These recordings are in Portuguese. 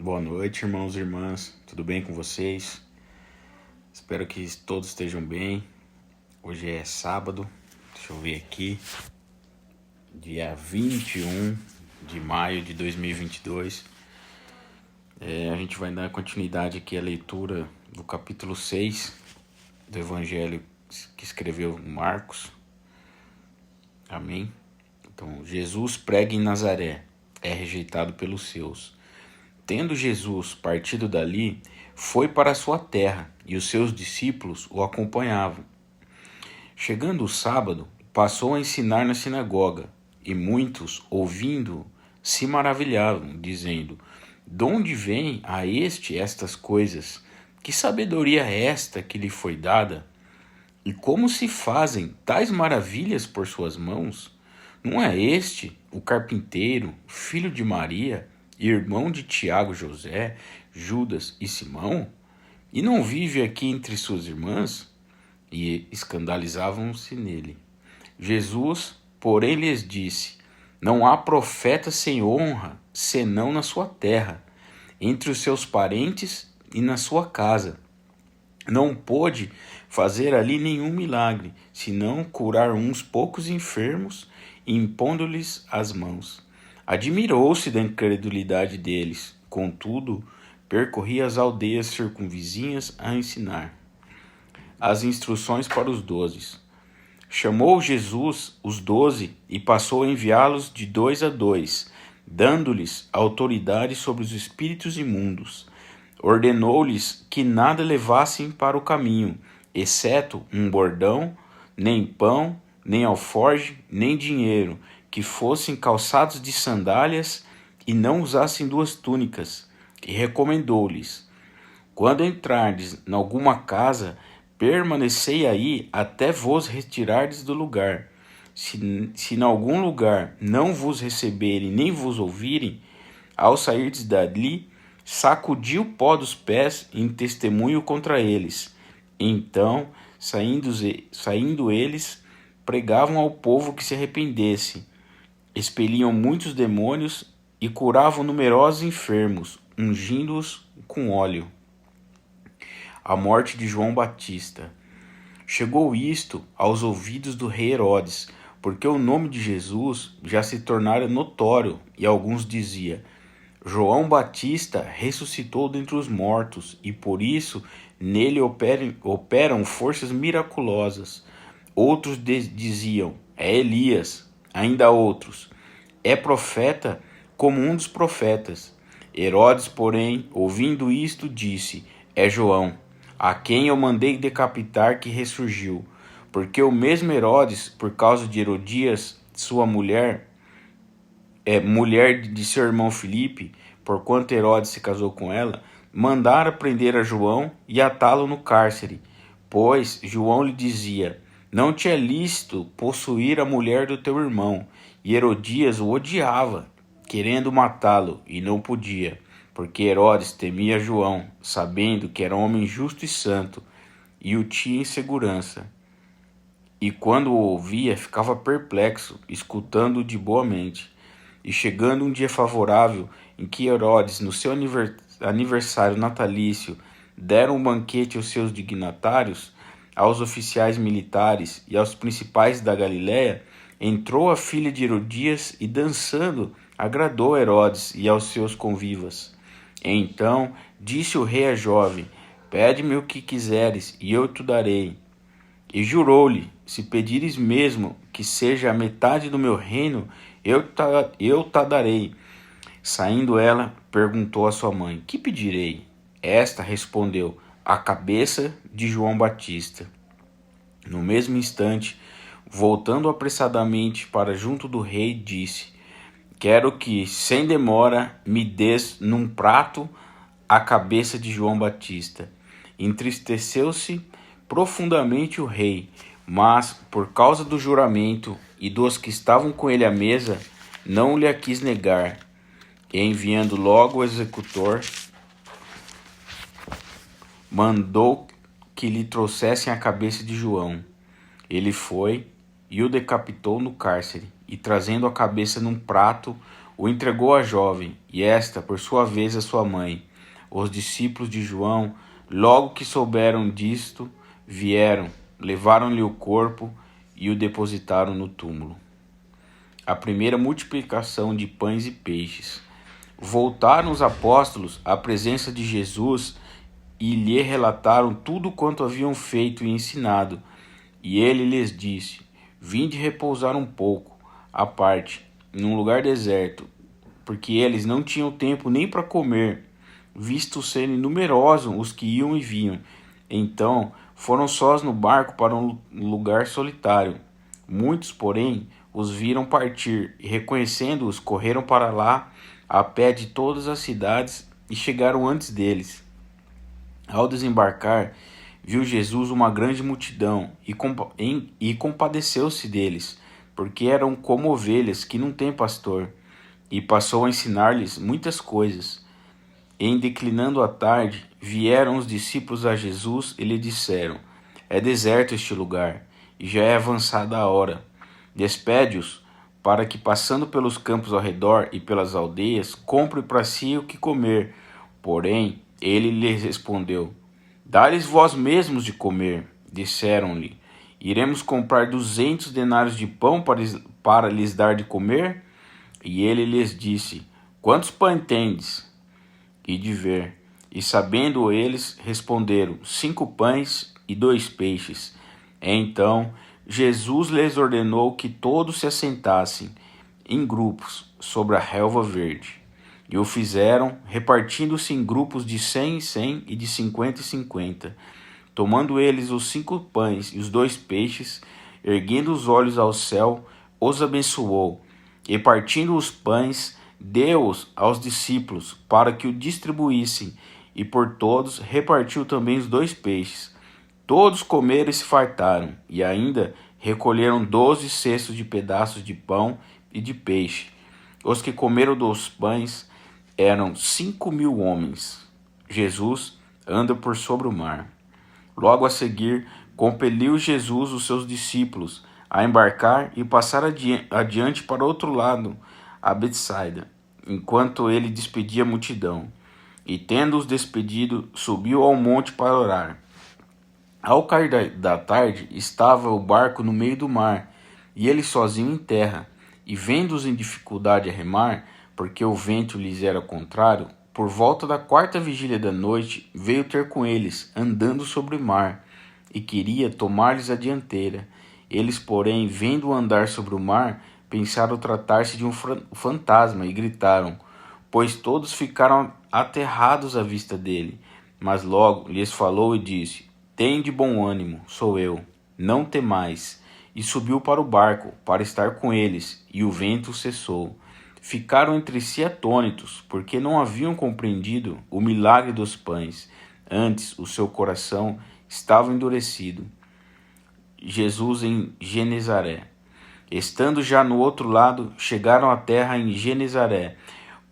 Boa noite, irmãos e irmãs. Tudo bem com vocês? Espero que todos estejam bem. Hoje é sábado, deixa eu ver aqui, dia 21 de maio de 2022. A gente vai dar continuidade aqui à leitura do capítulo 6 do Evangelho que escreveu Marcos. Amém? Então, Jesus prega em Nazaré, é rejeitado pelos seus. Tendo Jesus partido dali, foi para a sua terra, e os seus discípulos o acompanhavam. Chegando o sábado, passou a ensinar na sinagoga, e muitos, ouvindo, se maravilhavam, dizendo: De onde vem a este estas coisas? Que sabedoria é esta que lhe foi dada? E como se fazem tais maravilhas por suas mãos? Não é este o carpinteiro, filho de Maria, irmão de Tiago, José, Judas e Simão? E não vive aqui entre suas irmãs? E escandalizavam-se nele. Jesus, porém, lhes disse: Não há profeta sem honra, senão na sua terra, entre os seus parentes e na sua casa. Não pôde fazer ali nenhum milagre, senão curar uns poucos enfermos, impondo-lhes as mãos. Admirou-se da incredulidade deles, contudo, percorria as aldeias circunvizinhas a ensinar. As instruções para os 12. Chamou Jesus os 12 e passou a enviá-los de 2 a 2, dando-lhes autoridade sobre os espíritos imundos. Ordenou-lhes que nada levassem para o caminho, exceto um bordão, nem pão, nem alforge, nem dinheiro, que fossem calçados de sandálias e não usassem 2 túnicas. E recomendou-lhes: Quando entrardes em alguma casa, permanecei aí até vos retirardes do lugar. Se em algum lugar não vos receberem nem vos ouvirem, ao sairdes dali, sacudi o pó dos pés em testemunho contra eles. Então, saindo eles, pregavam ao povo que se arrependesse. Expeliam muitos demônios e curavam numerosos enfermos, ungindo-os com óleo. A morte de João Batista. Chegou isto aos ouvidos do rei Herodes, porque o nome de Jesus já se tornara notório, e alguns diziam: João Batista ressuscitou dentre os mortos, e por isso nele operam forças miraculosas. Outros diziam: é Elias. Ainda outros: é profeta como um dos profetas. Herodes, porém, ouvindo isto, disse: é João, a quem eu mandei decapitar, que ressurgiu. Porque o mesmo Herodes, por causa de Herodias, sua mulher, mulher de seu irmão Filipe, porquanto Herodes se casou com ela, mandara prender a João e atá-lo no cárcere, pois João lhe dizia: Não te é lícito possuir a mulher do teu irmão. E Herodias o odiava, querendo matá-lo, e não podia, porque Herodes temia João, sabendo que era um homem justo e santo, e o tinha em segurança. E quando o ouvia, ficava perplexo, escutando-o de boa mente. E chegando um dia favorável, em que Herodes, no seu aniversário natalício, dera um banquete aos seus dignatários, aos oficiais militares e aos principais da Galiléia, entrou a filha de Herodias e, dançando, agradou a Herodes e aos seus convivas. Então disse o rei à jovem: Pede-me o que quiseres, e eu te darei. E jurou-lhe: Se pedires mesmo que seja a metade do meu reino, eu te darei. Saindo ela, perguntou à sua mãe: Que pedirei? Esta respondeu: A cabeça de João Batista. No mesmo instante, voltando apressadamente para junto do rei, disse: Quero que, sem demora, me des num prato a cabeça de João Batista. Entristeceu-se profundamente o rei, mas, por causa do juramento e dos que estavam com ele à mesa, não lhe a quis negar. E, enviando logo o executor, mandou que lhe trouxessem a cabeça de João. Ele foi e o decapitou no cárcere, e trazendo a cabeça num prato, o entregou à jovem, e esta, por sua vez, a sua mãe. Os discípulos de João, logo que souberam disto, vieram, levaram-lhe o corpo e o depositaram no túmulo. A primeira multiplicação de pães e peixes. Voltaram os apóstolos à presença de Jesus e lhe relataram tudo quanto haviam feito e ensinado. E ele lhes disse: Vinde repousar um pouco, à parte, num lugar deserto, porque eles não tinham tempo nem para comer, visto serem numerosos os que iam e vinham. Então foram sós no barco para um lugar solitário. Muitos, porém, os viram partir, e reconhecendo-os, correram para lá a pé de todas as cidades e chegaram antes deles. Ao desembarcar, viu Jesus uma grande multidão e compadeceu-se deles, porque eram como ovelhas que não têm pastor, e passou a ensinar-lhes muitas coisas. Em declinando a tarde, vieram os discípulos a Jesus e lhe disseram: É deserto este lugar, e já é avançada a hora. Despede-os, para que, passando pelos campos ao redor e pelas aldeias, compre para si o que comer. Porém, ele lhes respondeu: Dá-lhes vós mesmos de comer. Disseram-lhe: Iremos comprar 200 denários de pão para lhes dar de comer? E ele lhes disse: Quantos pães tendes? E de ver. E sabendo eles, responderam: 5 pães e 2 peixes. Então Jesus lhes ordenou que todos se assentassem em grupos sobre a relva verde. E o fizeram, repartindo-se em grupos de 100 em 100 e de 50 em 50. Tomando eles os 5 pães e os 2 peixes, erguendo os olhos ao céu, os abençoou. E partindo os pães, deu-os aos discípulos para que o distribuíssem, e por todos repartiu também os 2 peixes. Todos comeram e se fartaram, e ainda recolheram 12 cestos de pedaços de pão e de peixe. Os que comeram dos pães eram 5.000 homens. Jesus anda por sobre o mar. Logo a seguir, compeliu Jesus os seus discípulos a embarcar e passar adiante para outro lado, a Betsaida, enquanto ele despedia a multidão. E tendo-os despedido, subiu ao monte para orar. Ao cair da tarde, estava o barco no meio do mar, e ele sozinho em terra. E vendo-os em dificuldade a remar, porque o vento lhes era contrário, por volta da 4ª vigília da noite, veio ter com eles, andando sobre o mar, e queria tomar-lhes a dianteira. Eles, porém, vendo-o andar sobre o mar, pensaram tratar-se de um fantasma, e gritaram, pois todos ficaram aterrados à vista dele. Mas logo lhes falou e disse: Tende bom ânimo, sou eu, não temais. E subiu para o barco, para estar com eles, e o vento cessou. Ficaram entre si atônitos, porque não haviam compreendido o milagre dos pães. Antes, o seu coração estava endurecido. Jesus em Genezaré. Estando já no outro lado, chegaram à terra em Genezaré,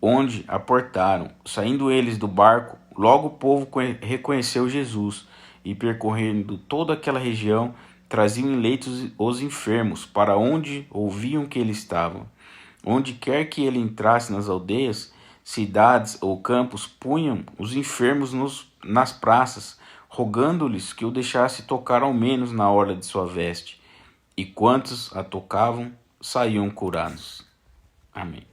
onde aportaram. Saindo eles do barco, logo o povo reconheceu Jesus, e percorrendo toda aquela região, traziam em leitos os enfermos, para onde ouviam que ele estava. Onde quer que ele entrasse nas aldeias, cidades ou campos, punham os enfermos nas praças, rogando-lhes que o deixasse tocar ao menos na orla de sua veste. E quantos a tocavam, saíam curados. Amém.